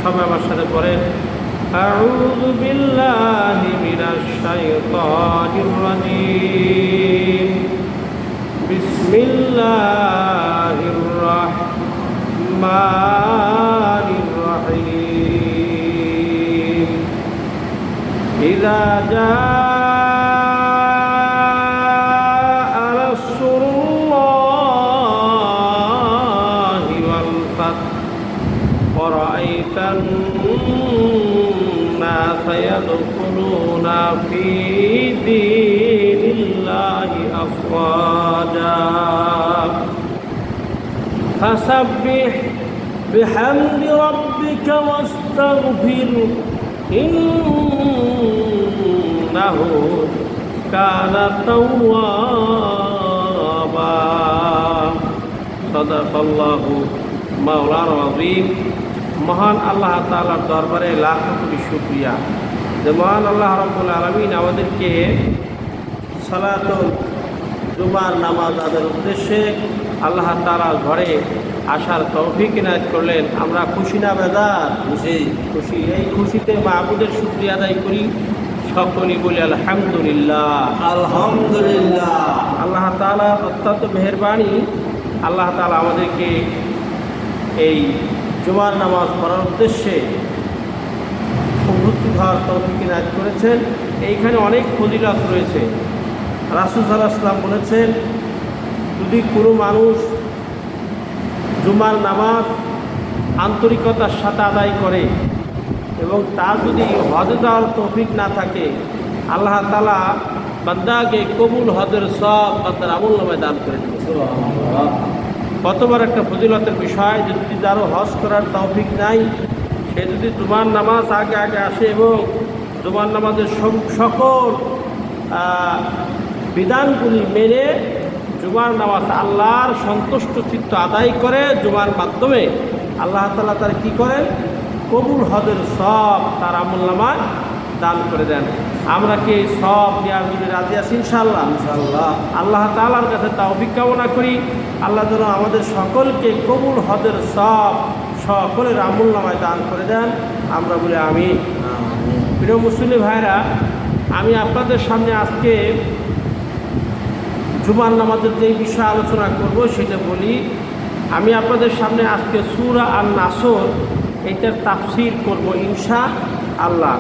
সবাই আমার সাথে পড়েন আউযু বিল্লাহি মিনাশ শাইতানির রাজীম বিসমিল্লাহির রাহমানির রহিম ইযা জাআ নাসরুল্লাহি ওয়াল ফাth ورأيت الناس يدخلون في دين الله أفواجا فسبح بحمد ربك واستغفره إنه كان توابا صدق الله মাওলার আযীম। মহান আল্লাহ তাআলার দরবারে লাখ কোটি শুকরিয়া যে মহান আল্লাহ রাব্বুল আলামিন আমাদেরকে সালাতুল জুমার নামাজ আদায়ের উদ্দেশ্যে আল্লাহ তাআলার ঘরে আসার তৌফিক ইনায়েত করলেন। আমরা খুশি না বেজার? খুশি। এই খুশিতে মাবুদের শুকরিয়া আদায় করি, সকলেই বলি আলহামদুলিল্লাহ। আলহামদুলিল্লাহ। আল্লাহ তাআলার অত্যন্ত মেহেরবানি, আল্লাহ তাআলা আমাদেরকে এই জুমার নামাজ পড়ার উদ্দেশ্যে উপস্থিত হওয়ার তৌফিক ইনায়েত করেছেন। এইখানে অনেক ফজিলত রয়েছে। রাসূল সাল্লাল্লাহু আলাইহি ওয়াসাল্লাম বলেছেন, যদি কোনো মানুষ জুমার নামাজ আন্তরিকতার সাথে আদায় করে এবং তার যদি হজে যাওয়ার তৌফিক না থাকে, আল্লাহ তাআলা বান্দাকে কবুল হজের সব তার আমলনামায় দান করে দেবেন। কত বড় একটা ফজিলতের বিষয়। যদি যারও হজ করার তৌফিক নাই, সে যদি জুমার নামাজ আগে আগে আসে এবং জুমার নামাজের সকল বিধানগুলি মেনে জুমার নামাজ আল্লাহর সন্তুষ্ট চিত্ত আদায় করে, জুমার মাধ্যমে আল্লাহ তাআলা তার কী করেন? কবুল হজের সব তার আমলনামায় দান করে দেন। আমরা কি এই সব নেওয়ার জন্য রাজি আছি? ইনশাআল্লাহ। ইনশাআল্লাহ। আল্লাহ তাআলার কাছে তৌফিক কামনা করি, আল্লাহ যেন আমাদের সকলকে কবুল হজের সব সকলের আমলনামায় দান করে দেন। আমরা বলি আমিন। প্রিয় মুসলিম ভাইরা, আমি আপনাদের সামনে আজকে জুমার নামাজের যে বিষয়ে আলোচনা করব সেটা বলি। আমি আপনাদের সামনে আজকে সূরা আন-নাসর এইটার তাফসীর করব ইনশাআল্লাহ।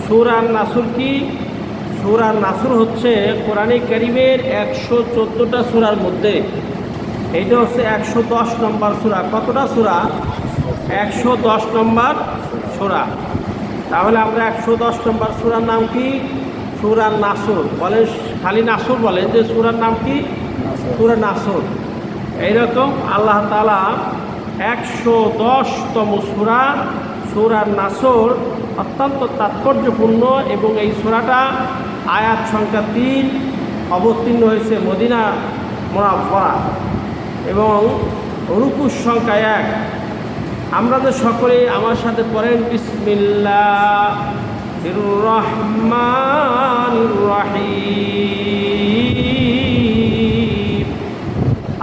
সূরা আন-নাসর কি? সূরা আন-নাসর হচ্ছে কোরআনে কারীমের 114টা সূরার মধ্যে এইটা হচ্ছে 110 নম্বর সূরা। কতটা সূরা? 110 নম্বর সূরা। তাহলে আমরা 110 নম্বর সূরার নাম কি? সূরা আন-নাসর। বলেন, খালি নাসর বলেন যে সূরার নাম কি? সূরা নাসর। এইরকম আল্লাহ তাআলা 110তম সূরা সূরা নাসর অত্যন্ত তাৎপর্যপূর্ণ এবং এই সূরাটা আয়াত সংখ্যা 3 অবতীর্ণ হয়েছে মদিনা মুনাওয়ারা এবং রুকুর সংখ্যা 1। আমরা যে সকলে আমার সাথে পড়েন বিসমিল্লাহির রহমানির রহিম।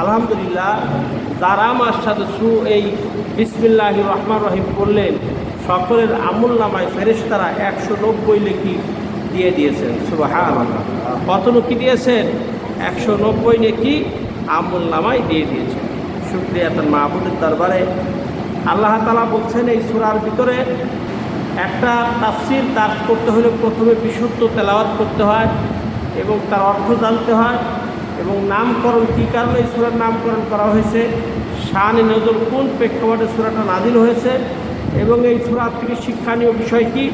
আলহামদুলিল্লাহ, যারা আমার সাথে এই বিসমিল্লাহির রহমানির রহিম পড়লেন সকলের আমলনামায় ফেরেশতারা 190 নেকি দিয়ে দিয়েছেন। সুবহানাল্লাহ। কত নেকি দিয়েছেন? 190 নেকি আমলনামায় দিয়ে দিয়েছেন। শুকরিয়া তার মাবুদের দরবারে। আল্লাহ তাআলা বলছেন এই সূরার ভিতরে একটা তাফসীর দাস করতে হলে প্রথমে বিশুদ্ধ তেলাওয়াত করতে হয় এবং তার অর্থ জানতে হয় এবং নামকরণ কী কারণে এই সূরার নামকরণ করা হয়েছে, শানে নজর কোন প্রেক্ষাপটে সূরাটা নাজিল হয়েছে এবং এই সূরার থেকে শিক্ষণীয় বিষয় কী,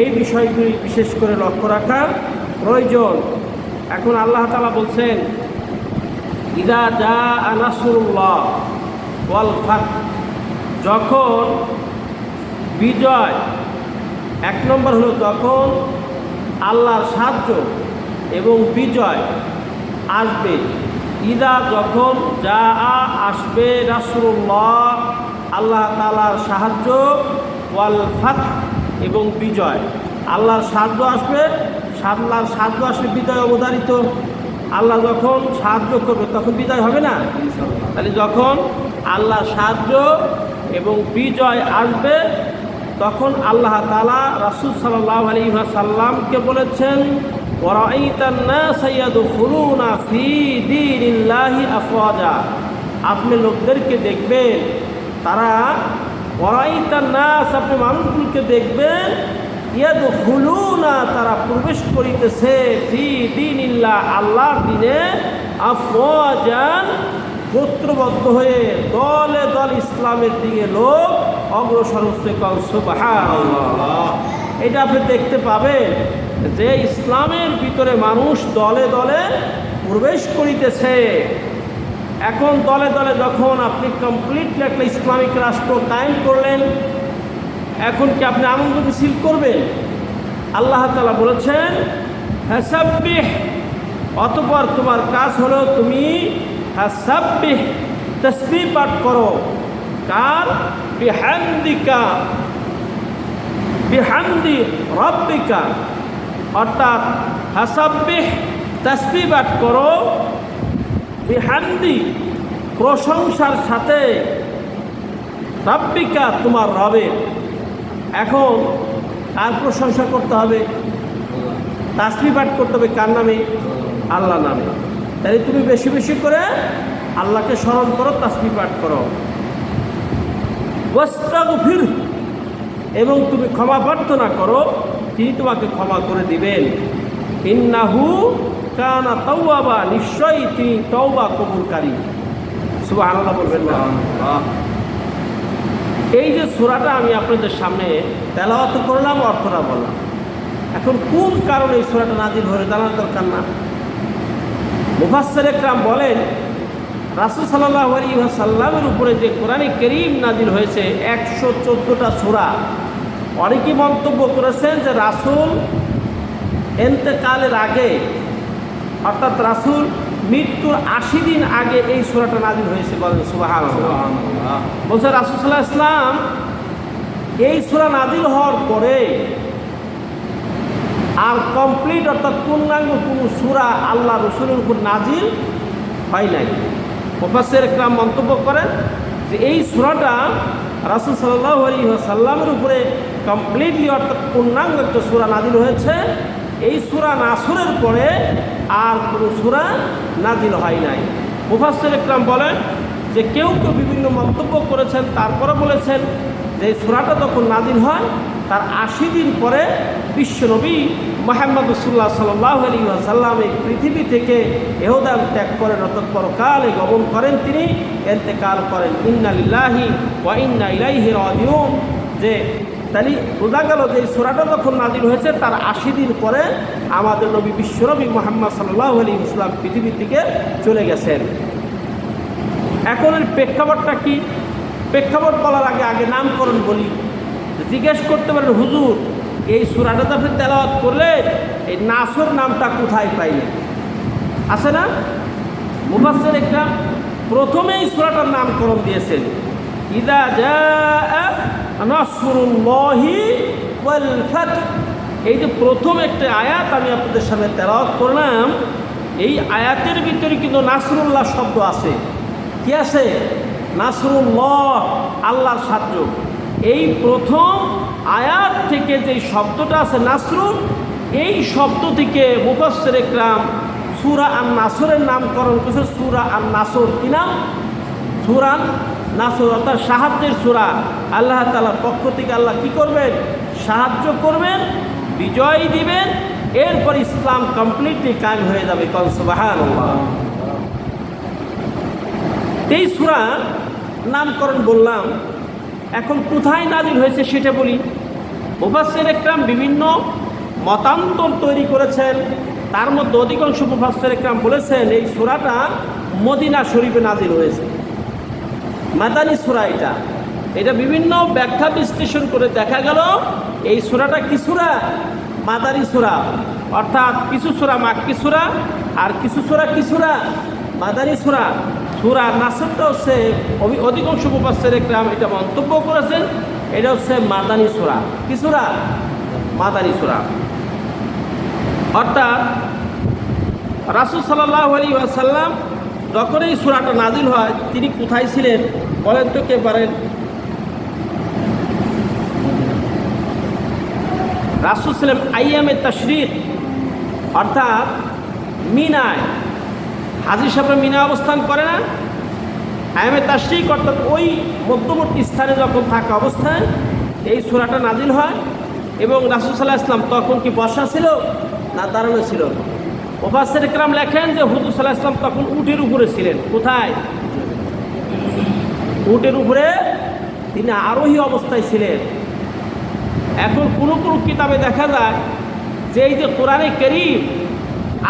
এই বিষয়গুলি বিশেষ করে লক্ষ্য রাখা প্রয়োজন। এখন আল্লাহ তাআলা বলছেন, ইযা জাআ নাসরুল্লাহ ওয়াল ফাth, যখন বিজয়, এক নম্বর হলো যখন আল্লাহর সাহায্য এবং বিজয় আসবে। ইদা, যখন জাআ আসবে, রাসূলুল্লাহ আল্লাহ তাআলার সাহায্য, ওয়াল ফাth এবং বিজয়। আল্লাহর সাহায্য আসবে, আল্লাহর সাহায্য আসবে বিজয় অবধারিত। আল্লাহ যখন সাহায্য করবে তখন বিজয় হবে না? তাহলে যখন আল্লাহর সাহায্য এবং বিজয় আসবে তখন আল্লাহ তাআলা রাসূল সাল্লাল্লাহু আলাইহি ওয়াসাল্লামকে বলেছেন, ওয়ারাআইতান নাসা ইয়াদখুলুনা ফি দীনিল্লাহি আফওয়াজা। আপনি লোকদেরকে দেখবেন, তারা ওয়ারাআইতান নাস, আপনি মানুষগুলোকে দেখবেন, ইয়াদখুলুনা, তারা প্রবেশ করিতেছে, ফি দীনিল্লাহ, আল্লাহর দ্বীনে, আফওয়াজান, গোত্রবদ্ধ হয়ে দলে দল ইসলামের দিকে লোক অগ্রসর হচ্ছে। সুবহানাল্লাহ। এটা আপনি দেখতে পাবেন যে ইসলামের ভিতরে মানুষ দলে দলে প্রবেশ করিতেছে। এখন দলে দলে যখন আপনি কমপ্লিটলি একটা ইসলামিক রাষ্ট্র কায়েম করলেন, এখন কি আপনি আনন্দ মিছিল করবেন? আল্লাহ তাআলা বলেছেন, ফাসাব্বিহ, অতঃপর তোমার কাজ হলো তুমি ফাসাব্বিহ, তাসবিহ পাঠ করো। কার? বিহামদিকা, বিহামদি রাব্বিকা, অর্থাৎ ফাসাব্বিহ, তাসবিহ পাঠ করো, বিহামদি, প্রশংসার সাথে, রাব্বিকা, তোমার রবের। এখন কার প্রশংসা করতে হবে? তাসবিহ পাঠ করতে হবে কার নামে? আল্লাহ নামে। তাই তুমি বেশি বেশি করে আল্লাহকে স্মরণ করো, তাসবিহ পাঠ করো। ওয়াস্তাগফির, এবং তুমি ক্ষমা প্রার্থনা করো, তিনি তোমাকে ক্ষমা করে দিবেন। ইন্নাহু কানা তাওয়াবা, নিশ্চয়ই তিনি তওবা কবুলকারী। সুবহানাল্লাহ বলবেন না? এই যে সূরাটা আমি আপনাদের সামনে তেলাওয়াত করলাম, অর্থটা বললাম। এখন কোন কারণে এই সূরাটা নাযিল হয়ে জানার দরকার না? মুফাসসির کرام বলেন, রাসূল সাল্লাল্লাহু আলাইহি ওয়াসাল্লামের উপরে যে কোরআনে কারীম নাযিল হয়েছে 114টা সূরা। অনেকেই মন্তব্য করেছেন যে রাসূল ইন্তেকালের আগে, অর্থাৎ রাসূল মৃত্যুর 80 দিন আগে এই সূরাটা নাযিল হয়েছে। বলেন সুবহানাল্লাহ। বলছে রাসূল সাল্লাল্লাহু আলাইহি ওয়াসাল্লাম এই সূরা নাযিল হওয়ার পরে আর কমপ্লিট, অর্থাৎ পূর্ণাঙ্গ কোনো সূরা আল্লাহ রাসূলের উপর নাযিল হয় নাই। মুফাসসির کرام মন্তব্য করেন যে এই সূরাটা রাসূল সাল্লাল্লাহু আলাইহি ওয়াসাল্লামের উপরে কমপ্লিটলি, অর্থাৎ পূর্ণাঙ্গ একটা সূরা নাযিল হয়েছে। এই সূরা নাসরের পরে আর কোনো সূরা নাযিল হয় নাই। মুফাসসির کرام বলেন যে কেউ কেউ বিভিন্ন মন্তব্য করেছেন, তারপরে বলেছেন যে এই সূরাটা যখন নাযিল হয় তার 80 দিন পরে বিশ্বনবী মুহাম্মদ রাসূলুল্লাহ সাল্লাল্লাহু আলাইহি ওয়াসাল্লাম এই পৃথিবী থেকে ইহদান ত্যাগ করেন, অর্থাৎ পরকালে গমন করেন, তিনি ইন্তেকাল করেন। ইন্না লিল্লাহি ওয়া ইন্না ইলাইহি রাজিউন। যে তাহলে বোঝা গেল যে এই সূরাটা যখন নাযিল হয়েছে তার 80 দিন পরে আমাদের নবী বিশ্বনবী মুহাম্মদ সাল্লাল্লাহু আলাইহি ওয়াসাল্লাম পৃথিবী থেকে চলে গেছেন। এখন এর প্রেক্ষাপটটা কি? প্রেক্ষাপট বলার আগে নামকরণ বলি। জিজ্ঞেস করতে পারেন, হুজুর এই সূরাটা তো আপনি তেলাওয়াত করলে এই নাসর নামটা কোথায় পাইলেন? আছে না? মুফাসসির একরাম প্রথমেই সূরাটার নামকরণ দিয়েছেন, ইযা জাআ নাসরুল্লাহি ওয়াল ফাত। এই যে প্রথম একটা আয়াত আমি আপনাদের সামনে তেলাওয়াত করলাম, এই আয়াতের ভিতরে কিন্তু নাসরুল্লাহ শব্দ আছে। কি আছে? নাসরুল্লাহ, আল্লাহর সাহায্য। এই প্রথম আয়াত থেকে যে শব্দটা আছে নাসরুল, এই শব্দ থেকে মুফাসসির کرام সূরা আন-নাসরের নামকরণ করেছে সূরা আন-নাসর। কি নাম? সূরা নাসর, অর্থাৎ সাহায্যের সূরা। আল্লাহ তাআলার পক্ষ থেকে আল্লাহ কি করবেন? সাহায্য করবেন, বিজয় দিবেন, এরপর ইসলাম কমপ্লিটলি কায়েম হয়ে যাবে। কল সুবহানাল্লাহ। এই সূরা নামকরণ বললাম, এখন কোথায় নাযিল হয়েছে সেটা বলি। মুফাসসির کرام বিভিন্ন মতান্তর তৈরি করেছেন। তার মধ্যে অধিকাংশ মুফাসসির کرام বলেছেন এই সূরাটা মদিনা শরীফে নাযিল হয়েছে। মাদানী সূরা এটা বিভিন্ন ব্যাখ্যা বিশ্লেষণ করে দেখা গেল এই সূরাটা কি সূরা? মাদানী সূরা। অর্থাৎ কিছু সূরা মাক্কি সূরা আর কিছু সূরা কি সূরা? মাদানী সূরা। সূরা নাসরটা হচ্ছে অধিকাংশ মুফাসসির کرام এটা মন্তব্য করেছেন এটা হচ্ছে মাদানী সূরা। কি সূরা? মাদানী সূরা। অর্থাৎ রাসূল সাল্লাল্লাহু আলাইহি ওয়াসাল্লাম যখন এই সূরাটা নাযিল হয় তিনি কোথায় ছিলেন বলেন তো, কে পারেন? রাসূল সাল্লাম আইয়ামে তাশরিক অর্থাৎ মিনায়, হাজী সাহেবরা মিনায় অবস্থান করে না, আইয়ামে তাশরিক অর্থাৎ ওই মধ্যবর্তী স্থানে যখন থাকা অবস্থায় এই সূরাটা নাজিল হয়। এবং রাসূল সাল্লাল্লাহু আলাইহি ওয়াসাল্লাম তখন কি বসা ছিল না দাঁড়ানো ছিল? মুফাসসির ইকরাম লেখেন যে হুজুর সাল্লাল্লাহু আলাইহি ওয়াসাল্লাম তখন উটের উপরে ছিলেন। কোথায়? উটের উপরে তিনি আরোহী অবস্থায় ছিলেন। এখন কোনো কোনো কিতাবে দেখা যায় যে এই যে কোরআনে কারীম,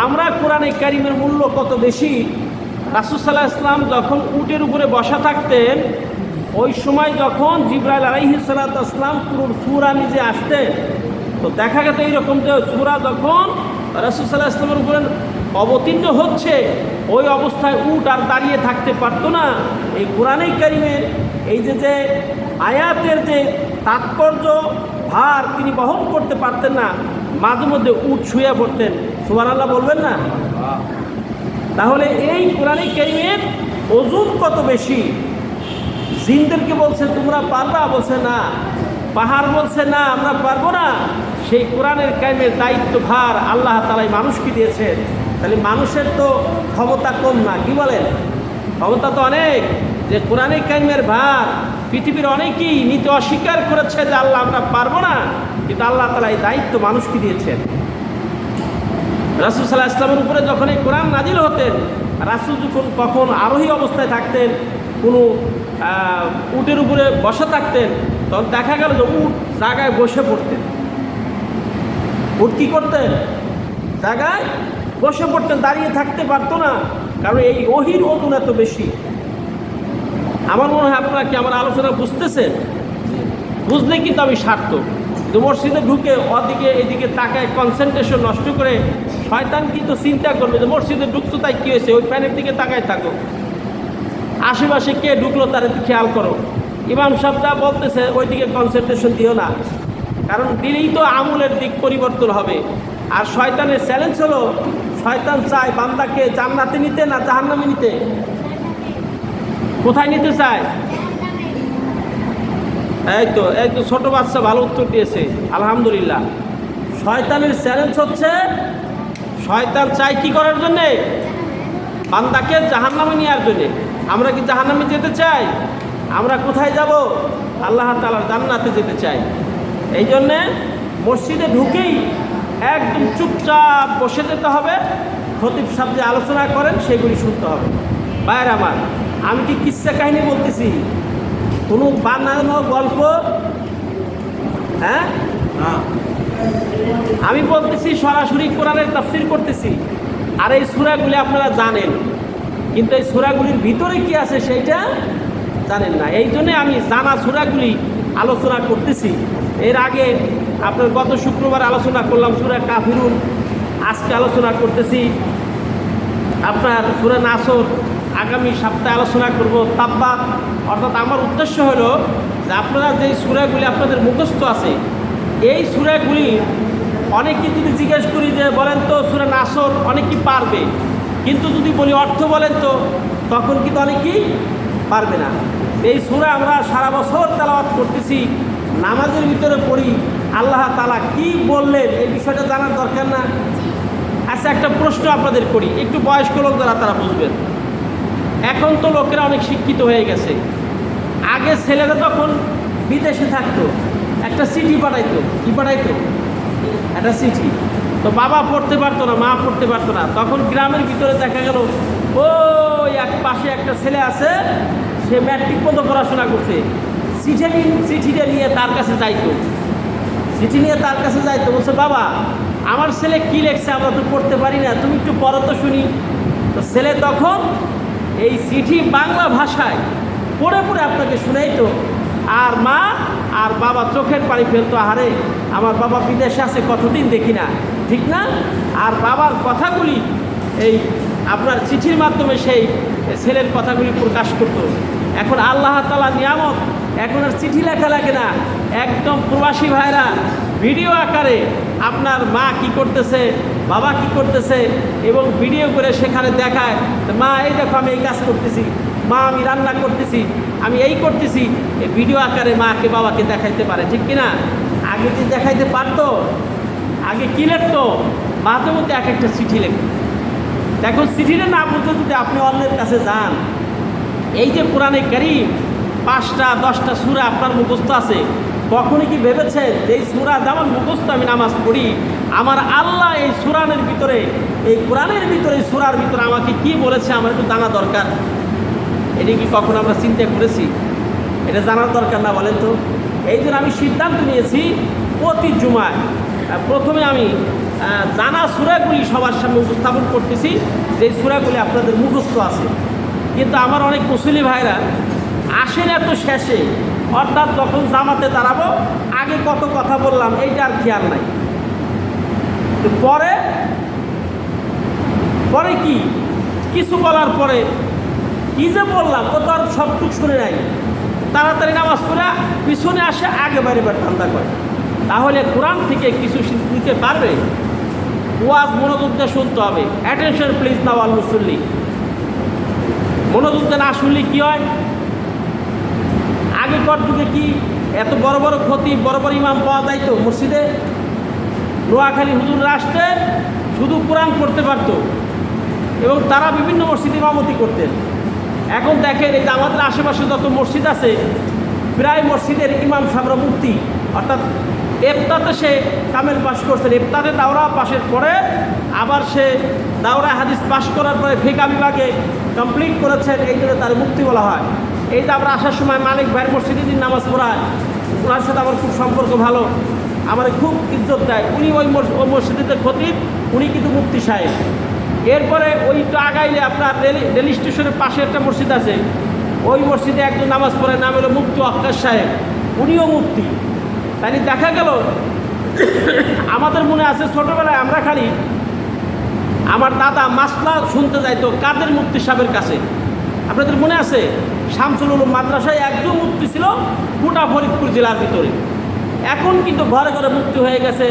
আমরা কোরআনে কারীমের মূল্য কত বেশি। রাসূল সাল্লাল্লাহু আলাইহি ওয়াসাল্লাম যখন উটের উপরে বসা থাকতেন, ওই সময় যখন জিবরাইল আলাইহিস সালাতু ওয়াস সালাম পুরো সূরা নিজে আসতেন, তো দেখা গেছে এইরকম যে সূরা যখন রাসূল সাল্লাল্লাহু আলাইহি ওয়াসাল্লামের উপরে অবতীর্ণ হচ্ছে, ওই অবস্থায় উট আর দাঁড়িয়ে থাকতে পারতো না। এই কোরআনে কারীমের এই যে আয়াতের যে তাৎপর্য ভার তিনি বহন করতে পারতেন না, মাঝে মধ্যে উট শুয়ে পড়তেন। সুবহানাল্লাহ বলবেন না? তাহলে এই কোরআনে কারীমের ওজন কত বেশি। জিনদেরকে বলছে তোমরা পারবা, বলছে না। পাহাড় বলছে না, আমরা পারবো না। সেই কোরআনের কারীমের দায়িত্ব ভার আল্লাহ তাআলাই মানুষকে দিয়েছেন। তাহলে মানুষের তো ক্ষমতা কম না, কি বলেন? ক্ষমতা তো অনেক। যে কোরআনে কারীমের ভার পৃথিবীর অনেকেই নিতে অস্বীকার করেছে যে আল্লাহ আমরা পারবো না, কিন্তু আল্লাহ তাআলা এই দায়িত্ব মানুষকে দিয়েছেন। রাসূল সাল্লাল্লাহু আলাইহি ওয়াসাল্লামের উপরে যখন এই কোরআন নাজিল হতেন, রাসূল যখন কখন আরোহী অবস্থায় থাকতেন, কোনো উটের উপরে বসে থাকতেন, তখন দেখা গেল যে উট জায়গায় বসে পড়তেন। উট কী করতেন? জায়গায় বসে পড়তেন, দাঁড়িয়ে থাকতে পারতো না, কারণ এই ওহীর ওজন এত বেশি। আমার মনে হয় আপনারা কি আমার আলোচনা বুঝতেছেন? বুঝলে কিন্তু আমি সার্থক। কিন্তু মসজিদে ঢুকে ওদিকে এদিকে তাকায় কনসেন্ট্রেশন নষ্ট করে শয়তান কিন্তু চিন্তা করবে যে মসজিদে ঢুকতো তাই কী হয়েছে, ওই প্যানের দিকে তাকায় থাকো, আশেপাশে কে ঢুকলো তার খেয়াল করো। ইমাম সাহেব যা বলতেছে ওই দিকে কনসেন্ট্রেশন দিও না, কারণ দিলেই তো আমলের দিক পরিবর্তন হবে। আর শয়তানের চ্যালেঞ্জ হলো, শয়তান চায় বান্দাকে জান্নাতে নিতে না জাহান্নামে নিতে? কোথায় নিতে চায়? এই তো ছোট বাচ্চা ভালো উত্তর দিয়েছে, আলহামদুলিল্লাহ। শয়তানের চ্যালেঞ্জ হচ্ছে, শয়তান চায় কি করার জন্যে? বান্দাকে জাহান্নামে নেওয়ার জন্যে। আমরা কি জাহান্নামে যেতে চাই? আমরা কোথায় যাব? আল্লাহ তাআলার জান্নাতে যেতে চাই। এই জন্যে মসজিদে ঢুকেই একদম চুপচাপ বসে যেতে হবে। খতিব সাহেব যে আলোচনা করেন সেগুলি শুনতে হবে। ভাইয়ের আমার, আমি কি কিচ্ছা কাহিনী বলতেছি? কোনো বানানো গল্প? হ্যাঁ, আমি বলতেছি সরাসরি কোরআনের তাফসীর করতেছি। আর এই সূরাগুলি আপনারা জানেন, কিন্তু এই সূরাগুলির ভিতরে কি আছে সেইটা জানেন না। এই জন্যে আমি জানা সূরাগুলি আলোচনা করতেছি। এর আগে আপনার গত শুক্রবার আলোচনা করলাম সূরা কাফিরুন, আজকে আলোচনা করতেছি আপনার সূরা নাসর, আগামী সপ্তাহে আলোচনা করব তাব্বাত। অর্থাৎ আমার উদ্দেশ্য হলো যে আপনারা যেই সূরাগুলি আপনাদের মুখস্থ আছে, এই সূরাগুলি অনেকে যদি জিজ্ঞেস করি যে বলেন তো সূরা নাসর অনেকেই পারবে, কিন্তু যদি বলি অর্থ বলেন তো তখন কিন্তু অনেকেই পারবে না। এই সূরা আমরা সারা বছর তেলাওয়াত করতেছি, নামাজের ভিতরে পড়ি, আল্লাহ তাআলা কি বললেন এই বিষয়টা জানার দরকার না? আচ্ছা, একটা প্রশ্ন আপনাদের করি, একটু বয়স্ক লোক যারা তারা বুঝবেন। এখন তো লোকেরা অনেক শিক্ষিত হয়ে গেছে। আগে ছেলেরা তখন বিদেশে থাকতো, একটা চিঠি পাঠাইতো। কি পাঠাইতো? একটা চিঠি। তো বাবা পড়তে পারতো না, মা পড়তে পারতো না, তখন গ্রামের ভিতরে দেখা গেল ওই এক পাশে একটা ছেলে আছে, সে ম্যাট্রিক পর্যন্ত পড়াশোনা করছে। চিঠিটা নিয়ে তার কাছে যাইতো, চিঠি নিয়ে তার কাছে যাইতো, বলছে বাবা আমার ছেলে কী লেখছে আমরা তো পড়তে পারি না, তুমি একটু পড়ো তো শুনি। তো ছেলে তখন এই চিঠি বাংলা ভাষায় পড়ে পড়ে আপনাকে শুনাইতো, আর মা আর বাবা চোখের পানি ফেলতো, আরে আমার বাবা বিদেশে আছে কতদিন দেখি না, ঠিক না? আর বাবার কথাগুলি এই আপনার চিঠির মাধ্যমে সেই ছেলের কথাগুলি প্রকাশ করত। এখন আল্লাহ তাআলা নিয়ামত, এখন আর চিঠি লেখা লাগে না, একদম প্রবাসী ভাইরা ভিডিও আকারে আপনার মা কি করতেছে, বাবা কি করতেছে এবং ভিডিও করে সেখানে দেখায়, মা এই দেখো আমি এই কাজ করতেছি, মা আমি রান্না করতেছি, আমি এই করতেছি, এই ভিডিও আকারে মাকে বাবাকে দেখাইতে পারে, ঠিক কিনা? আগে যে দেখাইতে পারতো, আগে কী লিখতো, মাঝে মধ্যে এক একটা চিঠি লিখতো। এখন চিঠিটা না বুঝলে যদি আপনি অন্যের কাছে যান, এই যে কোরআনে কারীম 5টা 10টা সূরা আপনার মুখস্থ আছে, কখনই কি ভেবেছেন যে এই সূরা যেমন মুখস্থ আমি নামাজ পড়ি, আমার আল্লাহ এই সূরানের ভিতরে, এই কোরআনের ভিতরে, এই সূরার ভিতরে আমাকে কি বলেছে আমার একটু জানা দরকার? এটা কি কখনো আমরা চিন্তা করেছি? এটা জানার দরকার না বলেন তো? এই জন্য আমি সিদ্ধান্ত নিয়েছি প্রতি জুমায় প্রথমে আমি জানা সূরাগুলি সবার সামনে উপস্থাপন করতেছি, যে সূরাগুলি আপনাদের মুখস্থ আছে। কিন্তু আমার অনেক মুসলিম ভাইরা আসেন এত শেষে, অর্থাৎ যখন জামাতে দাঁড়াবো আগে কত কথা বললাম এইটা আর খেয়াল নাই। তো পরে কি কিছু বলার পরে কী যে বললাম ও তো আর সবটুকু শুনে নাই, তাড়াতাড়ি নামাজ পড়ে পিছনে আসে আগে বাইরে ঠান্ডা করে। তাহলে কোরআন থেকে কিছু নিতে পারবে? ওয়াজ মনোযোগ দিয়ে শুনতে হবে। অ্যাটেনশন প্লিজ নাও আল মুসল্লি। মনোযোগ দিয়ে না শুনলে কী হয়? আগেকার যুগে কি এত বড় বড় খতিব, বড় বড় ইমাম পাওয়া যাইতো মসজিদে? নোয়াখালী হুজুররা আসতেন, শুধু কোরআন পড়তে পারত এবং তারা বিভিন্ন মসজিদে ইমামতি করতেন। এখন দেখেন এই যে আমাদের আশেপাশে যত মসজিদ আছে, প্রায় মসজিদের ইমাম সাহেবরা মুফতি, অর্থাৎ ইফতাতে সে কামেল পাশ করছেন, ইফতাতে দাওরা পাশের পরে আবার সে দাওরা হাদিস পাশ করার পরে ফিকহ বিভাগে কমপ্লিট করেছেন, এই জন্য তার মুফতি বলা হয়। এই যে আমরা আসার সময় মালিক ভাইয়ের মসজিদে দিন নামাজ পড়ায়, ওনার সাথে আমার খুব সম্পর্ক ভালো, আমার খুব ইজ্জত দেয়। উনি ওই মসজিদের খতিব, উনি কিন্তু মুফতি সাহেব। এরপরে ওইটা আগাইলে আপনার রেল স্টেশনের পাশে একটা মসজিদ আছে, ওই মসজিদে একজন নামাজ পড়ে, নাম হলো মুফতি আক্কাস সাহেব, উনিও মুফতি। তাই দেখা গেল আমাদের মনে আছে ছোটোবেলায় আমরা খালি আমার দাদা মাসলা শুনতে যাইতো কাদের মুফতি সাহেবের কাছে। আপনাদের মনে আছে শামসুল উলুম মাদ্রাসায় একজন মুফতি ছিল গোটা ফরিদপুর জেলার ভিতরে। এখন কিন্তু ঘরে ঘরে মুফতি হয়ে গেছে,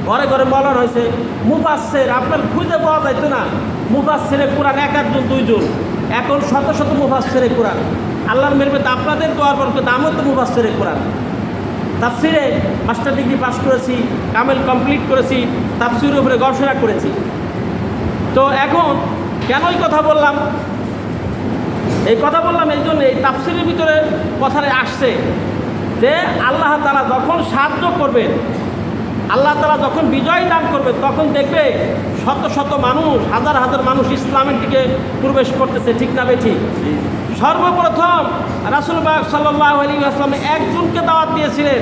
ঘরে ঘরে মৌলানা হয়েছে। মুফাসসির আপনার খুঁজে পাওয়া যাইতো না, মুফাসসিরে কোরআন 1-2 জন, এখন শত শত মুফাসসিরে কোরআন। আল্লাহর মেহরবানিতে আপনাদের দোয়ার বরকতে আমিও তো মুফাসসিরে কোরআন। তাফসিরে মাস্টার ডিগ্রি পাস করেছি, কামেল কমপ্লিট করেছি, তাফসিরের উপরে গবেষণা করেছি। তো এখন কেন এই কথা বললাম? এই কথা বললাম এই জন্য, এই তাফসিরের ভিতরে কথাটা আসছে যে আল্লাহ তাআলা যখন সাহায্য করবেন, আল্লাহ তাআলা যখন বিজয় দান করবে, তখন দেখবে শত শত মানুষ, হাজার হাজার মানুষ ইসলামের দিকে প্রবেশ করতেছে। ঠিক না বেঠিক? সর্বপ্রথম রাসূল পাক সাল্লাল্লাহু আলাইহি ওয়াসাল্লাম একজনকে দাওয়াত দিয়েছিলেন,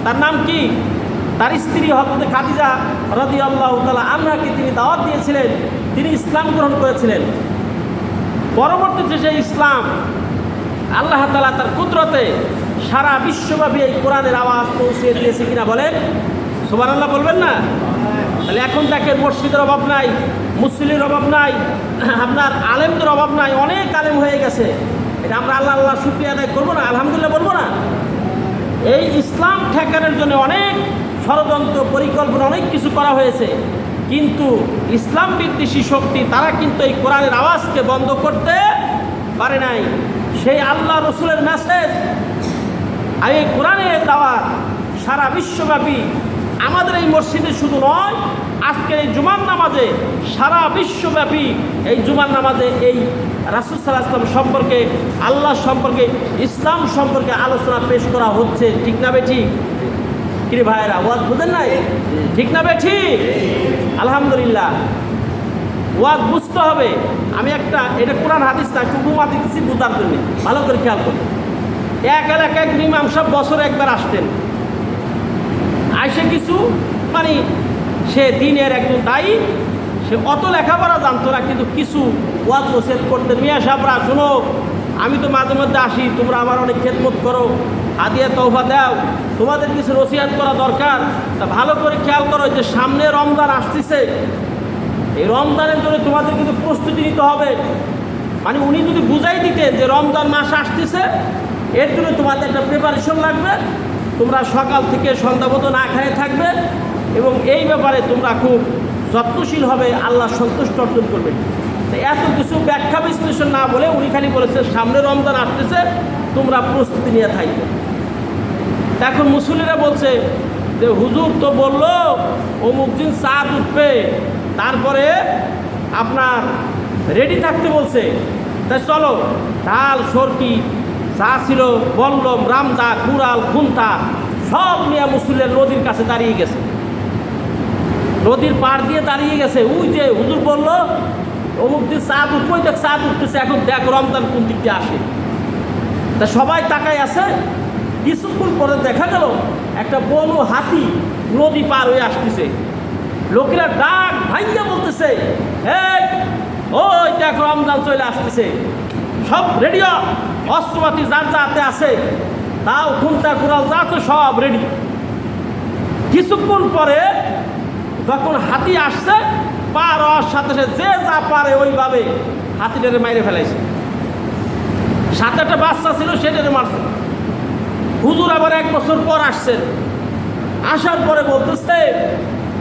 তার নাম কি? তার স্ত্রী হযরত খাদিজা রাদিয়াল্লাহু তাআলা আনহাকে তিনি দাওয়াত দিয়েছিলেন, তিনি ইসলাম গ্রহণ করেছিলেন। পরবর্তীতে সেই ইসলাম আল্লাহ তাআলা তার কুদরতে সারা বিশ্বব্যাপী এই কোরআনের আওয়াজ পৌঁছে দিয়েছে কিনা বলেন? সুবহানাল্লাহ বলবেন না? তাহলে এখন দেখেন মসজিদের অভাব নাই, মুসল্লির অভাব নাই, আপনার আলেমদের অভাব নাই, অনেক আলেম হয়ে গেছে। এটা আমরা আল্লাহ শুকরিয়া আদায় করবো না? আলহামদুলিল্লাহ বলবো না? এই ইসলাম ঠেকানোর জন্য অনেক ষড়যন্ত্র, পরিকল্পনা, অনেক কিছু করা হয়েছে, কিন্তু ইসলাম বিদ্বেষী শক্তি তারা কিন্তু এই কোরআনের আওয়াজকে বন্ধ করতে পারে নাই। সেই আল্লাহ রসুলের মেসেজ আর এই কোরআনের দাওয়াত সারা বিশ্বব্যাপী, আমাদের এই মসজিদে শুধু নয়, আজকের এই জুমার নামাজে সারা বিশ্বব্যাপী এই জুমার নামাজে এই রাসূল সাল্লাল্লাহু আলাইহি ওয়াসাল্লাম সম্পর্কে, আল্লাহ সম্পর্কে, ইসলাম সম্পর্কে আলোচনা পেশ করা হচ্ছে। ঠিক না বেঠিক? কিরে ভাইয়েরা, ওয়াজ বুঝেন নাই? ঠিক না বেঠিক? আলহামদুলিল্লাহ, ওয়াজ বুঝতে হবে। আমি এটা কোরআন হাদিস না, উপমা দিচ্ছি বোঝার জন্য, ভালো করে খেয়াল করুন। এক এলাকায় ইমাম সাহেব বছরে একবার আসতেন, আইসে কিছু মানে সে দিনের একজন দায়ী, সে অত লেখাপড়া জানতো না, কিন্তু কিছু ওয়াজ নসিহত করতেন। মিয়া সাহেবরা শোনো, আমি তো মাঝে মধ্যে আসি, তোমরা আমার অনেক খেদমত করো, হাদিয়া তওবা দাও, তোমাদের কিছু নসিহত করা দরকার। তা ভালো করে খেয়াল করো যে সামনে রমজান আসতেছে, এই রমজানের জন্য তোমাদের কিন্তু প্রস্তুতি নিতে হবে। মানে উনি যদি বুঝাই দিতেন যে রমজান মাস আসতেছে, এর জন্য তোমাদের একটা প্রিপারেশন লাগবে, তোমরা সকাল থেকে সন্ধ্যা পর্যন্ত না খেয়ে থাকবে এবং এই ব্যাপারে তোমরা খুব যত্নশীল হবে, আল্লাহ সন্তুষ্ট অর্জন করবে। তো এত কিছু ব্যাখ্যা বিশ্লেষণ না বলে উনি খালি বলেছেন সামনে রমজান আসতেছে, তোমরা প্রস্তুতি নিয়ে থাকবে। এখন মুসল্লিরা বলছে যে হুজুর তো বললো অমুক দিন চাঁদ উঠবে, তারপরে আপনার রেডি থাকতে বলছে, তাই চলো ঢাল সরকি যা ছিল বল্লম রামদা কুড়াল খুন্তা সব নিয়ে মুসল্লিরা নদীর কাছে দাঁড়িয়ে গেছে, নদীর পাড় দিয়ে দাঁড়িয়ে গেছে। ওই যে হুজুর বললো অমুক দিন চাঁদ উঠবে, দেখ চাঁদ উঠতেছে, এখন দেখ রমজান কোন দিক দিয়ে আসে। তা সবাই তাকায় আছে। কিছুক্ষণ পরে দেখা গেল একটা বড় হাতি নদী পার হয়ে আসতেছে। লোকেরা ডাক ভাইয়া বলতেছে, এই ওই দেখ রমজান চলে আসতেছে, সব রেডিও, অস্ত্রপাতি যার যাতে আছে, তাও খুন্তা কুড়াল যা আছে সব রেডি। কিছুক্ষণ পরে যখন হাতি আসছে, পার হওয়ার সাথে সাথে যে যা পারে ওইভাবে হাতিটারে মাইরে ফেলাইছে। 7-8টা বাচ্চা ছিল, সেটারে মারছে। হুজুর আবার 1 বছর পর আসছেন, আসার পরে বলতেছে,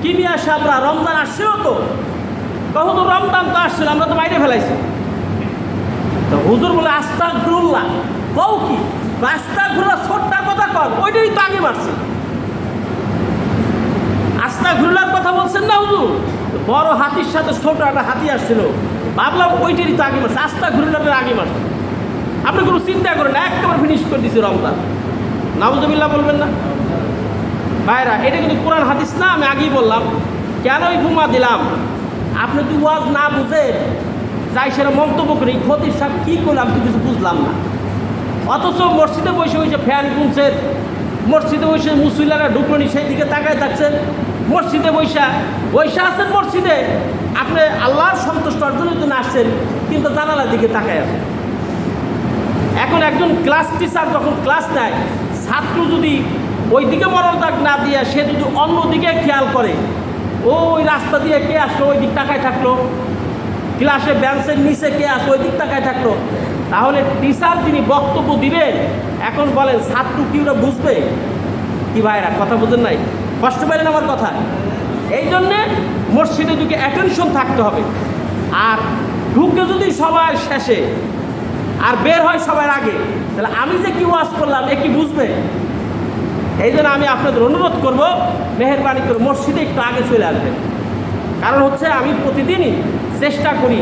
কি নিয়ে আসে আমরা, রমজান আসছিল তো? হুজুর রমজান তো আসছিল, আমরা তো মাইরে ফেলাইছি। তো হুজুর বলে আস্তাগফিরুল্লাহ, কও কি আস্তাগফিরুল্লাহ, ছোট্ট কথা কর, ওইটাই তো আগে মারছে। আস্তাগফিরুল্লাহর কথা বলছেন না হুজুর, বড় হাতির সাথে ছোট একটা হাতি আসছিল, ভাবলাম ওইটারই তো আগে মারছে, আস্তাগফিরুল্লাহর আগে মারছে। আপনি কোনো চিন্তা করেন না, একেবারে ফিনিশ করে দিচ্ছে রমজান। নাউজুবিল্লাহ বলবেন না ভাইরা, এটা কিন্তু কোরআন হাদিস না, আমি আগেই বললাম। কেনই ঘুমা দিলাম, আপনি যদি ওয়াজ না বুঝেন যাই সেটা মন্তব্য করি, খতিব সাহেব কী করলাম তো কিছু বুঝলাম না। অথচ মসজিদে বসে বসে ফ্যান গুনছেন, মসজিদে বসে মুসলিরা ঢুকনি সেই দিকে তাকায় থাকছেন, মসজিদে বৈশা আছেন মসজিদে, আপনি আল্লাহর সন্তুষ্ট অর্জনের জন্য আসছেন, কিন্তু জানালার দিকে তাকায় আছেন। এখন একজন ক্লাস টিচার যখন ক্লাস নেয়, ছাত্র যদি ওই দিকে মনোযোগ না দিয়ে সে যদি অন্যদিকে খেয়াল করে, ওই রাস্তা দিয়ে কে আসলো ওই দিক তাকায় থাকলো, ক্লাসে বেঞ্চের নিচে কে আসলো ওই দিক তাকায় থাকলো, তাহলে টিচার যিনি বক্তব্য দিবেন, এখন বলেন ছাত্র কি ওরা বুঝবে? কি ভাইরা কথা বুঝেন নাই? কষ্ট পেলেন আমার কথা? এই জন্যে মসজিদে ঢুকে অ্যাটেনশন থাকতে হবে। আর ঢুকে যদি সবার শেষে আর বের হয় সবার আগে, তাহলে আমি যে কি ওয়াজ করলাম এ কি বুঝবে? এই জন্য আমি আপনাদের অনুরোধ করব, মেহেরবানি করে মসজিদে একটু আগে চলে আসবেন। কারণ হচ্ছে আমি প্রতিদিনই চেষ্টা করি,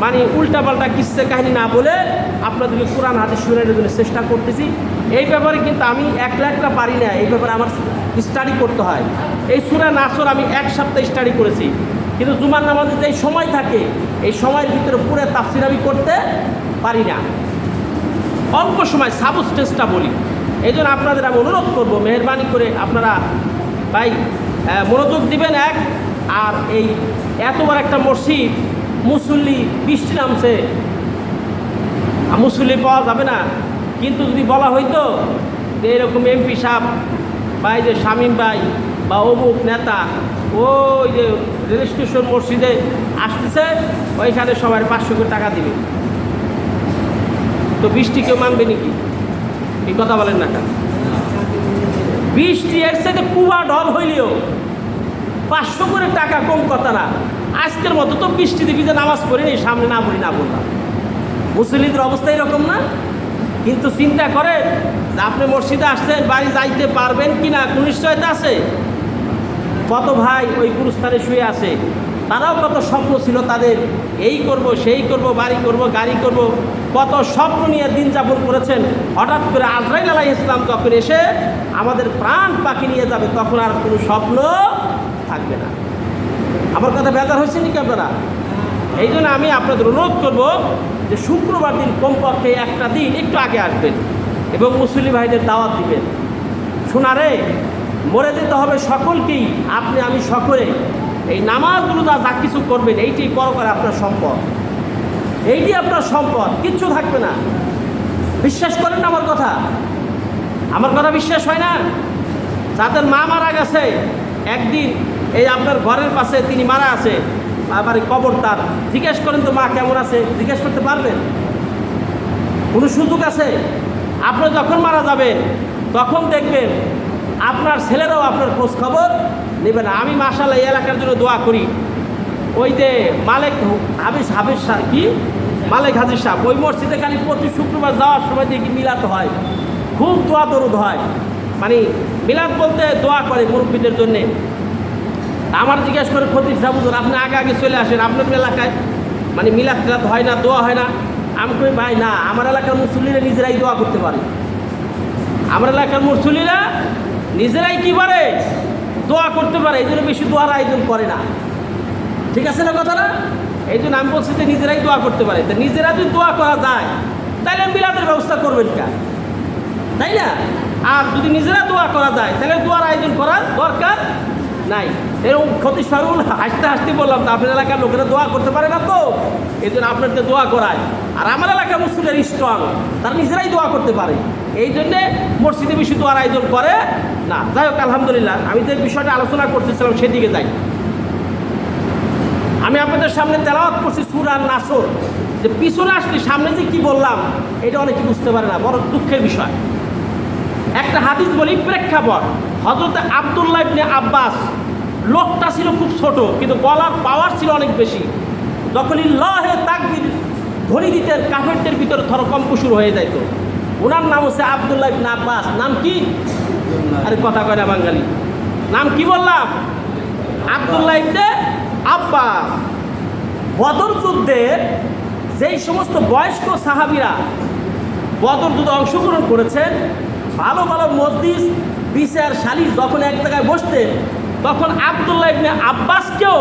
মানে উল্টাপাল্টা কিসে কাহিনী না বলে আপনাদেরকে কোরআন হাদিস শোনানোর জন্য চেষ্টা করতেছি। এই ব্যাপারে কিন্তু আমি একলা পারি না, এই ব্যাপারে আমার স্টাডি করতে হয়। এই সূরা নাসর আমি 1 সপ্তাহ স্টাডি করেছি, কিন্তু জুমার নামাজে যে সময় থাকে, এই সময়ের ভিতরে পুরো তাফসীর আমি করতে পারি না, অল্প সময় সাবস্টেন্সটা বলি। এই জন্য আপনাদের আমি অনুরোধ করব, মেহেরবানি করে আপনারা ভাই মনোযোগ দিবেন। আর এই এতবার একটা মসজিদ, মুসল্লি বৃষ্টি নামছে, মুসল্লি পাওয়া যাবে না, কিন্তু যদি বলা হইতো যে এরকম এমপি সাহেব বা এই যে শামীম ভাই বা অমুক নেতা ওই যে রেল স্টেশন মসজিদে আসতেছে, ওইখানে সবাই 500 করে টাকা দিবে, তো বৃষ্টি কেউ মানবে নাকি? এই কথা বলেন না কেন? বৃষ্টি এর সাথে কুয়া ঢল হইলেও 500 করে টাকা কম কথা না। আজকের মতো তো বৃষ্টি দেখি যে নামাজ পড়িনি, সামনে না পড়ি না বললাম, মুসল্লিদের অবস্থা এরকম না। কিন্তু চিন্তা করেন যে আপনি মসজিদে আসছেন, বাড়ি যাইতে পারবেন কি না, কোন নিশ্চয়তা আছে? কত ভাই ওই গুরুস্থানে শুয়ে আছে, তারাও কত স্বপ্ন ছিল তাদের, এই করব সেই করব, বাড়ি করব গাড়ি করব, কত স্বপ্ন নিয়ে দিন যাপন করেছেন। হঠাৎ করে আজরাইল আলাইহিস সালাম যখন এসে আমাদের প্রাণ পাখি নিয়ে যাবে, তখন আর কোনো স্বপ্ন থাকবে না। আমার কথা বেজার হয়েছে নাকি আপনারা? এই জন্য আমি আপনাদের অনুরোধ করব যে শুক্রবার দিন কমপক্ষে একটা দিন একটু আগে আসবেন এবং মুসল্লি ভাইদের দাওয়াত দিবেন। শোনারে মরে যেতে হবে সকলকেই, আপনি আমি সকলে এই নামাজগুলো যা কিছু করবেন, এইটাই পরকালে আপনার সম্পদ, এইটি আপনার সম্পদ, কিচ্ছু থাকবে না। বিশ্বাস করেন না আমার কথা? আমার কথা বিশ্বাস হয় না? যাদের মা মারা গেছে, একদিন এই আপনার ঘরের পাশে তিনি মারা আছে, আবার কবর তার, জিজ্ঞেস করেন তো মা কেমন আছে, জিজ্ঞেস করতে পারবেন? কোনো সুযোগ আছে? আপনি যখন মারা যাবেন তখন দেখবেন আপনার ছেলেরাও আপনার খোঁজ খবর নেবে না। আমি মাশাআল্লাহ এই এলাকার জন্য দোয়া করি। ওই যে মালেক হাবিজ সাহেব, কি মালেক হাজির সাহেব, ওই মসজিদে খালি প্রতি শুক্রবার যাওয়ার সময় দেখি মিলাতে হয়, খুব দোয়া দরুদ হয়, মানে মিলাদ বলতে দোয়া করে মুরব্বীদের জন্যে। আমার জিজ্ঞেস করে খতিব সাহেব হুজুর আপনি আগে আগে চলে আসেন, আপনার এলাকায় মানে মিলাদ টিলাদ হয় না, দোয়া হয় না? আমি কই ভাই না, আমার এলাকার মুসল্লিরা নিজেরাই দোয়া করতে পারে। আমার এলাকার মুসল্লিরা নিজেরাই কি পারে, দোয়া করতে পারে, এই জন্য বেশি দোয়ার আয়োজন করে না। ঠিক আছে না কথাটা? এই জন্য আমি বলছি যে নিজেরাই দোয়া করতে পারে। তো নিজেরা যদি দোয়া করা যায় তাহলে মিলাদের ব্যবস্থা করবেন কেন, তাই না? আর যদি নিজেরা দোয়া করা যায় তাহলে দোয়ার আয়োজন করার দরকার নাই। এরকম ক্ষতি সরল হাসতে হাসতে বললাম তো আপনার এলাকার লোকেরা দোয়া করতে পারে না, তো এই জন্য আপনাদের দোয়া করায়। আর আমার এলাকার মুসলিমের স্ট্রং, তারা নিজেরাই দোয়া করতে পারে, এই জন্যে মসজিদে বেশি দোয়ার আয়োজন করে না। যাই হোক, আলহামদুলিল্লাহ, আমি যে বিষয়টা আলোচনা করতেছিলাম সেদিকে যাই। আমি আপনাদের সামনে তেলাওয়াত করছি সূরা নাসর। যে পিছনে আসলে সামনে যে কি বললাম এটা অনেকে বুঝতে পারে না, বড় দুঃখের বিষয়। একটা হাদিস বলি প্রেক্ষাপট। হযরত আব্দুল্লাহ ইবনে আব্বাস, লোকটা ছিল খুব ছোট কিন্তু বলার পাওয়ার ছিল অনেক বেশি। যখন ইল্লাহে তাকবীর ধ্বনি দিতেন কাফেরদের ভিতরে থরকম্প শুরু হয়ে যাইত। ওনার নাম হচ্ছে আব্দুল্লাহ ইবনে আব্বাস। নাম কি? আরে কথা কয় না বাঙালি। নাম কি বললাম? আব্দুল্লাহ ইবনে আব্বাস। বদর যুদ্ধে যেই সমস্ত বয়স্ক সাহাবীরা বদর যুদ্ধে অংশগ্রহণ করেছেন, ভালো ভালো মজলিস বিচার সালিশ যখন এক জায়গায় বসতেন তখন আব্দুল্লাহ ইবনে আব্বাসকেও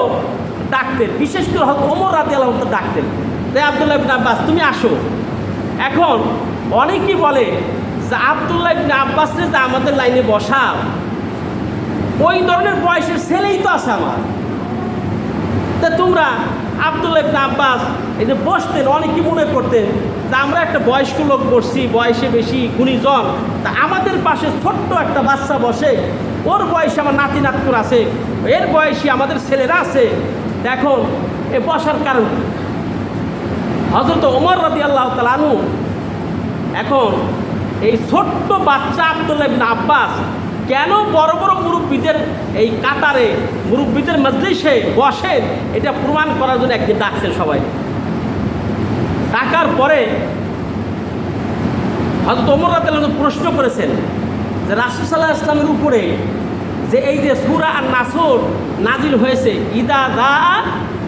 ডাকতেন, বিশেষ করে হয়তো ওমর রাদিয়াল্লাহু আনহু ডাকতেন, তাই আব্দুল্লাহ ইবনে আব্বাস তুমি আসো। এখন অনেকেই বলে যে আব্দুল্লাহ ইবনে আব্বাসরে যে আমাদের লাইনে বসাও, ওই ধরনের বয়সের ছেলেই তো আছে আমার। তা তোমরা আব্দুল্লাহ ইবনে আব্বাস এই যে বসতেন, অনেকেই মনে করতেন যে আমরা একটা বয়স্ক লোক বসছি, বয়সে বেশি গুণীজন, তা আমাদের পাশে ছোট্ট একটা বাচ্চা বসে, ওর বয়সে আমার নাতি নাতকুর আছে, এর বয়সী আমাদের ছেলেরা আছে, দেখুন এ বসার কারণ কি? হযরত ওমর রাদিয়াল্লাহু তাআলা আনহু এখন এই ছোট্ট বাচ্চা আব্দুল্লাহ ইবনে আব্বাস কেন বড় বড় মুরব্বীদের এই কাতারে মুরব্বীদের মজলিসে বসেন এটা প্রমাণ করার জন্য একদিন ডাকছেন সবাই। ডাকার পরে হযরত ওমর রাদিয়াল্লাহু আনহু প্রশ্ন করেছেন যে রাসূল সাল্লাল্লাহু আলাইহি ওয়াসাল্লামের উপরে যে এই যে সূরা আন-নাসর নাজিল হয়েছে, ইদা দা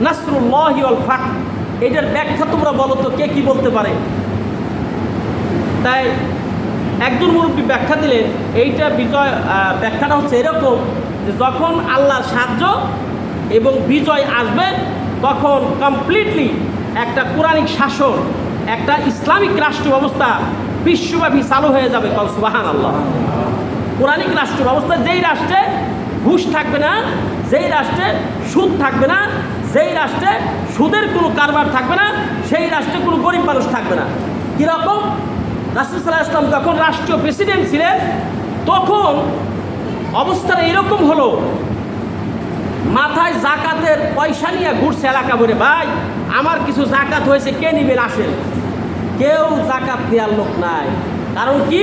নাসরুল্লাহি ওয়াল ফাত, এটার ব্যাখ্যা তোমরা বলো তো, কে কি বলতে পারে? তাই একজন মুরব্বী ব্যাখ্যা দিলেন, এইটা ব্যাখ্যাটা হচ্ছে এরকম যে যখন আল্লাহর সাহায্য এবং বিজয় আসবে তখন কমপ্লিটলি একটা কোরআনিক শাসন, একটা ইসলামিক রাষ্ট্র ব্যবস্থা বিশ্বব্যাপী চালু হয়ে যাবে। সুবহানাল্লাহ। কোরআনিক রাষ্ট্র ব্যবস্থা, যেই রাষ্ট্রে ঘুষ থাকবে না, যেই রাষ্ট্রে সুদ থাকবে না, যেই রাষ্ট্রে সুদের কোনো কারবার থাকবে না, সেই রাষ্ট্রে কোনো গরিব মানুষ থাকবে না। কীরকম? রাসূল সাল্লাল্লাহু আলাইহি ওয়াসাল্লাম যখন রাষ্ট্রীয় প্রেসিডেন্ট ছিলেন তখন অবস্থাটা এরকম হলো, মাথায় জাকাতের পয়সা নিয়ে ঘুরছে এলাকা ভরে, ভাই আমার কিছু জাকাত হয়েছে, কে নিবেন আসেন। কেউ জাকাত নেওয়ার লোক নাই। কারণ কি?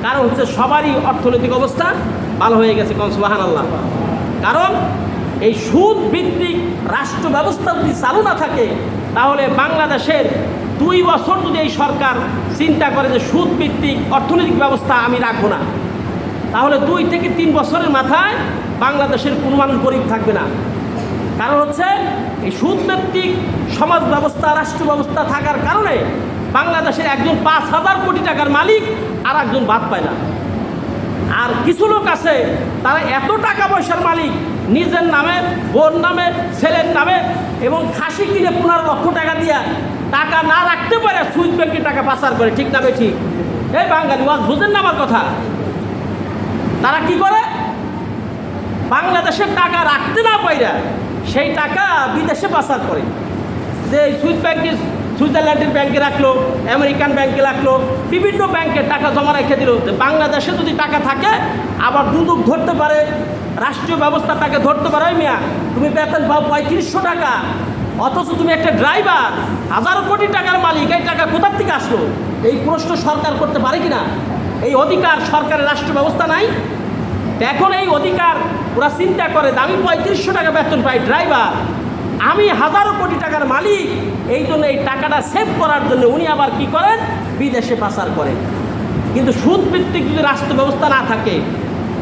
কারণ হচ্ছে সবারই অর্থনৈতিক অবস্থা ভালো হয়ে গেছে। সুবহানাল্লাহ। কারণ এই সুদ ভিত্তিক রাষ্ট্র ব্যবস্থা যদি চালু না থাকে তাহলে বাংলাদেশের 2 বছর যদি এই সরকার চিন্তা করে যে সুদ ভিত্তিক অর্থনৈতিক ব্যবস্থা আমি রাখবো না, তাহলে 2 থেকে 3 বছরের মাথায় বাংলাদেশের কোনো মানুষ গরিব থাকবে না। কারণ হচ্ছে এই সুদ ভিত্তিক সমাজ ব্যবস্থা, রাষ্ট্র ব্যবস্থা থাকার কারণে বাংলাদেশের একজন 5,000 কোটি টাকার মালিক আর একজন বাদ পায় না। আর কিছু লোক আছে তারা এত টাকা পয়সার মালিক, নিজের নামে, বোন নামে, ছেলের নামে এবং খাসি কিনে 15 লক্ষ টাকা দিয়ে টাকা না রাখতে পারে সুইস ব্যাংকে টাকা পাচার করে। ঠিক না ঠিক? এই বাঙালি ওয়াজ বুঝেন না আমার কথা? তারা কি করে? বাংলাদেশের টাকা রাখতে না পাইরা সেই টাকা বিদেশে পাচার করে। যে সুইস ব্যাংকে, সুইজারল্যান্ডের ব্যাংকে রাখলো, আমেরিকান ব্যাংকে রাখলো, বিভিন্ন ব্যাংকে টাকা জমা রেখে দিল। বাংলাদেশে যদি টাকা থাকে আবার দুদক ধরতে পারে, রাষ্ট্রীয় ব্যবস্থা তাকে ধরতে পারে, ওই মিয়া তুমি বেতন পাও 3500 টাকা, অথচ তুমি একটা ড্রাইভার, 1000 কোটি টাকার মালিক, এই টাকা কোথার থেকে আসলো? এই প্রশ্ন সরকার করতে পারে কিনা? এই অধিকার সরকারের রাষ্ট্র ব্যবস্থা নাই। এখন এই অধিকার ওরা চিন্তা করে যে আমি 3500 টাকা বেতন পাই, ড্রাইভার, আমি 1000 কোটি টাকার মালিক, এই জন্য এই টাকাটা সেভ করার জন্য উনি আবার কি করেন? বিদেশে পাচার করেন। কিন্তু সুদ ভিত্তিক যদি রাষ্ট্র ব্যবস্থা না থাকে,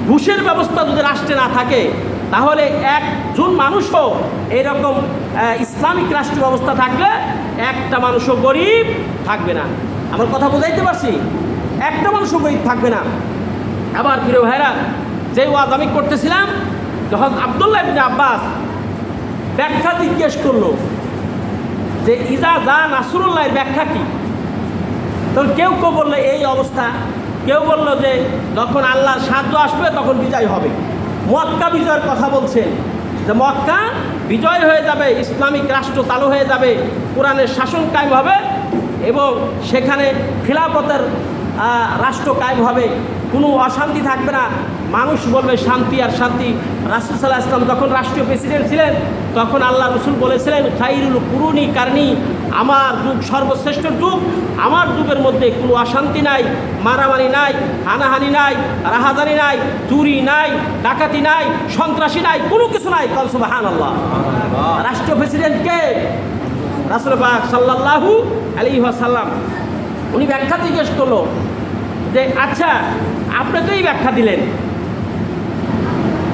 ঘুষের ব্যবস্থা যদি রাষ্ট্রে না থাকে, তাহলে একজন মানুষও এরকম ইসলামিক রাষ্ট্র ব্যবস্থা থাকলে একটা মানুষও গরিব থাকবে না। আমার কথা বোঝাইতে পারছি? একটা মানুষও গরিব থাকবে না। আবার প্রিয় ভাইরা, যে ওয়াজ আমি করতেছিলাম, যখন আব্দুল্লাহ ইবনে আব্বাস ব্যাখ্যা জিজ্ঞেস করলো যে ইজা যা নাসরুল্লাহের ব্যাখ্যা কি, তখন কেউ কেউ বললো এই অবস্থা, কেউ বললো যে যখন আল্লাহর সাহায্য আসবে তখন বিজয় হবে। মক্কা বিজয়ের কথা বলছেন, যে মক্কা বিজয় হয়ে যাবে, ইসলামিক রাষ্ট্র চালু হয়ে যাবে, কোরআনের শাসন কায়েম হবে এবং সেখানে খিলাফতের রাষ্ট্র কায়েম হবে, কোনো অশান্তি থাকবে না, মানুষ বলবে শান্তি আর শান্তি। রাসূল সাল্লাল্লাহু আলাইহি ওয়াসাল্লাম যখন রাষ্ট্রীয় প্রেসিডেন্ট ছিলেন, তখন আল্লাহ রসুল বলেছিলেন খাইরুল কুরুনি কারনি, আমার যুগ সর্বশ্রেষ্ঠ যুগ, আমার যুগের মধ্যে কোনো অশান্তি নাই, মারামারি নাই, হানাহানি নাই, রাহাজানি নাই, চুরি নাই, ডাকাতি নাই, সন্ত্রাসী নাই, কোনো কিছু নাই। কল সুবহানাল্লাহ। রাষ্ট্রীয় প্রেসিডেন্ট কে? রাসূল পাক সাল্লাল্লাহু আলাইহি ওয়াসাল্লাম। উনি ব্যাখ্যা জিজ্ঞেস করলো যে আচ্ছা আপনি তো এই ব্যাখ্যা দিলেন,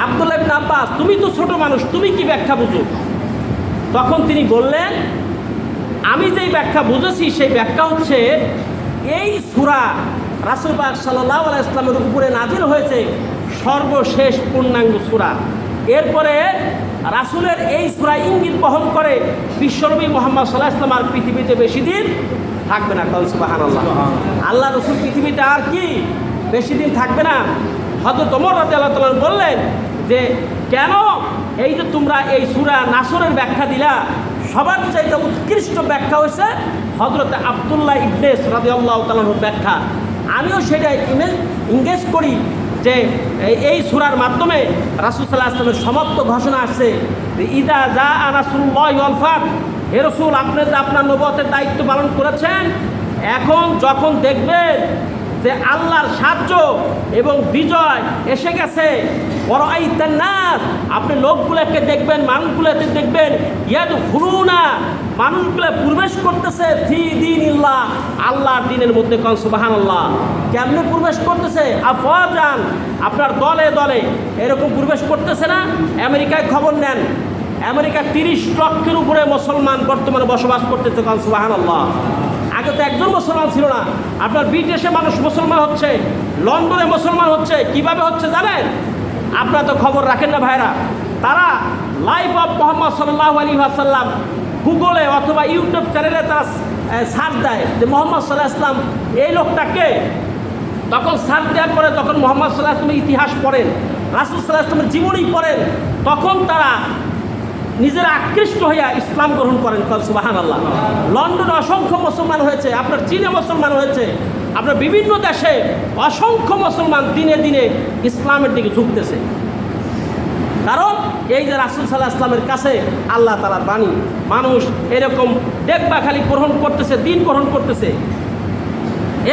আব্দুল্লাহ ইবনে আব্বাস তুমি তো ছোট মানুষ, তুমি কি ব্যাখ্যা বুঝো? তখন তিনি বললেন, আমি যেই ব্যাখ্যা বুঝেছি সেই ব্যাখ্যা হচ্ছে এই সূরা রাসূল পাক সাল্লাল্লাহু আলাইহি ওয়াসাল্লামের উপরে নাজিল হয়েছে সর্বশেষ পূর্ণাঙ্গ সূরা। এরপরে রাসূলের এই সূরা ইঙ্গিত বহন করে বিশ্বনবী মুহাম্মদ সাল্লাল্লাহু আলাইহি ওয়াসাল্লাম আর পৃথিবীতে বেশি দিন থাকবে না। কল সুবহানাল্লাহ। আল্লাহ রসুল পৃথিবীতে আর কি বেশি দিন থাকবে না। হযরত ওমর রাদিয়াল্লাহু তাআলা বললেন যে কেন এই যে তোমরা এই সূরা নাসরের ব্যাখ্যা দিলা, সবার চাইতে উৎকৃষ্ট ব্যাখ্যা হয়েছে হযরত আব্দুল্লাহ ইবনে রাদিয়াল্লাহু তাআলার ব্যাখ্যা। আমিও সেটা ইংগেজ করি যে এই সূরার মাধ্যমে রাসূল সাল্লাল্লাহু আলাইহি ওয়াসাল্লামের সমাপ্ত ঘোষণা আসছে, ইদা যা নাসরুল্লাহি ওয়াল ফাত, হে রাসূল আপনি যে আপনার নবুয়তের দায়িত্ব পালন করেছেন, এখন যখন দেখবেন যে আল্লাহর সাহায্য এবং বিজয় এসে গেছে, ওয়ারাআইতান নাস, আপনি লোকগুলোকে দেখবেন, মানুষগুলোকে দেখবেন, ইয়াদখুলুনা, মানুষগুলো প্রবেশ করতেছে ফি দীনিল্লাহ, আল্লাহর দ্বীনের মধ্যে। কোন সুবহানাল্লাহ। কেমনে প্রবেশ করতেছে? আফওয়াজান, আপনার দলে দলে এরকম প্রবেশ করতেছে না? আমেরিকায় খবর নেন, আমেরিকা 30 লক্ষের উপরে মুসলমান বর্তমানে বসবাস করতেছে। কোন সুবহানাল্লাহ। আগে তো একজন মুসলমান ছিল না। আপনার ব্রিটিশে মানুষ মুসলমান হচ্ছে, লন্ডনে মুসলমান হচ্ছে। কিভাবে হচ্ছে জানেন? আপনারা তো খবর রাখেন না ভাইরা। তারা লাইফ অফ মুহাম্মদ সাল্লাল্লাহু আলাইহি ওয়াসাল্লাম গুগলে অথবা ইউটিউব চ্যানেলে তারা সার্চ দেয় যে মুহাম্মদ সাল্লাল্লাহু আলাইহি ওয়াসাল্লাম এই লোকটাকে। তখন সার্চ দেওয়ার পরে যখন মুহাম্মদ সাল্লাল্লাহু আলাইহি ওয়াসাল্লামের ইতিহাস পড়েন, রাসূল সাল্লাল্লাহু আলাইহি ওয়াসাল্লামের জীবনী পড়েন, তখন তারা নিজেরা আকৃষ্ট হইয়া ইসলাম গ্রহণ করেন। সুবহানাল্লাহ। লন্ডনে অসংখ্য মুসলমান হয়েছে, আপনার চীনে মুসলমান হয়েছে, আপনার বিভিন্ন দেশে অসংখ্য মুসলমান দিনে দিনে ইসলামের দিকে ঝুঁকতেছে। কারণ এই যে রাসূল সাল্লাল্লাহু আলাইহি ওয়াসাল্লামের কাছে আল্লাহ তাআলার বাণী মানুষ এরকম দেখবা খালি গ্রহণ করতেছে, দিন গ্রহণ করতেছে।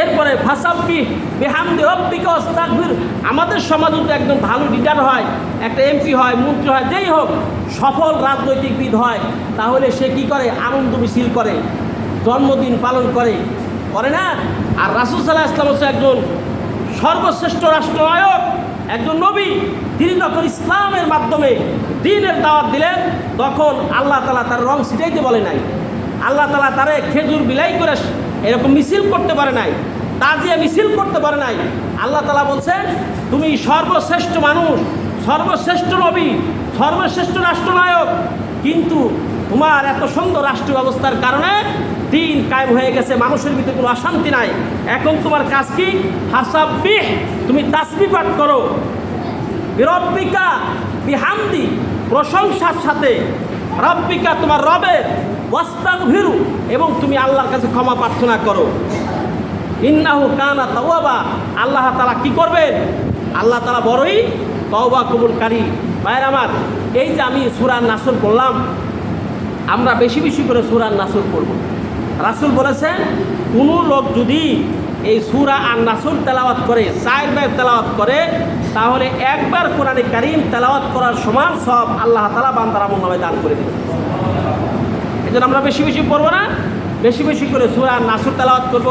এরপরে ফাসাব্বিহ বিহামদি রাব্বিকা ওয়াস্তাগফির। আমাদের সমাজে যদি একদম ভালো লিডার হয়, একটা এমপি হয়, মন্ত্রী হয়, যেই হোক, সফল রাজনৈতিকবিদ হয়, তাহলে সে কি করে? আনন্দ মিছিল করে, জন্মদিন পালন করে, করে না? আর রাসূল সাল্লাল্লাহু আলাইহি ওয়াসাল্লাম হচ্ছে একজন সর্বশ্রেষ্ঠ রাষ্ট্রনায়ক, একজন নবী। তিনি যখন ইসলামের মাধ্যমে দ্বীনের দাওয়াত দিলেন, তখন আল্লাহ তাআলা তার রং ছিটাইতে বলে নাই। আল্লাহ তাআলা তারে খেজুর বিলাই করে এরকম মিছিল করতে পারে নাই, তাজিয়া মিছিল করতে পারে নাই। আল্লাহ তাআলা বলছেন তুমি সর্বশ্রেষ্ঠ মানুষ, সর্বশ্রেষ্ঠ নবী, সর্বশ্রেষ্ঠ রাষ্ট্রনায়ক, কিন্তু তোমার এত সুন্দর রাষ্ট্র ব্যবস্থার কারণে দিন কায়েম হয়ে গেছে, মানুষের ভিতরে কোনো অশান্তি নাই। এখন তোমার কাজ কি? ফাসাব্বিহ, তুমি তাসবিহ পাঠ করো, বিরব্বিকা বিহামদি, প্রশংসার সাথে, রব্বিকা তোমার রবের, ওয়াস্তাগফিরু, এবং তুমি আল্লাহর কাছে ক্ষমা প্রার্থনা করো। ইন্নাহু কানা তাওয়াবা, আল্লাহ তাআলা কি করবেন? আল্লাহ তাআলা বড়ই তওবা কবুলকারী। ভাইয়ের আমার, এই যে আমি সূরা নাসর বললাম, আমরা বেশি বেশি করে সূরা নাসর পড়ব। রাসূল বলেছেন কোনো লোক যদি এই সূরা আর নাসর তেলাওয়াত করে, 4 বার তেলাওয়াত করে, তাহলে একবার কোরআনে কারীম তেলাওয়াত করার সমান সব আল্লাহ তাআলা বান্দার আমলনামায় দান করে দেবেন। এই জন্য আমরা বেশি বেশি পড়বো না, বেশি বেশি করে সূরা নাসর তেলাওয়াত করব।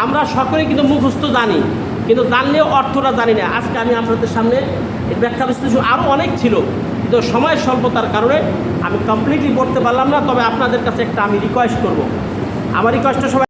আমরা সকলে কিন্তু মুখস্থ জানি, কিন্তু জানলেও অর্থটা জানি না। আজকে আমি আপনাদের সামনে এর ব্যাখ্যা বিশ্লেষণ আরও অনেক ছিল, কিন্তু সময়ের স্বল্পতার কারণে আমি কমপ্লিটলি পড়তে পারলাম না। তবে আপনাদের কাছে একটা আমি রিকোয়েস্ট করব, আমার রিকোয়েস্টটা সবাই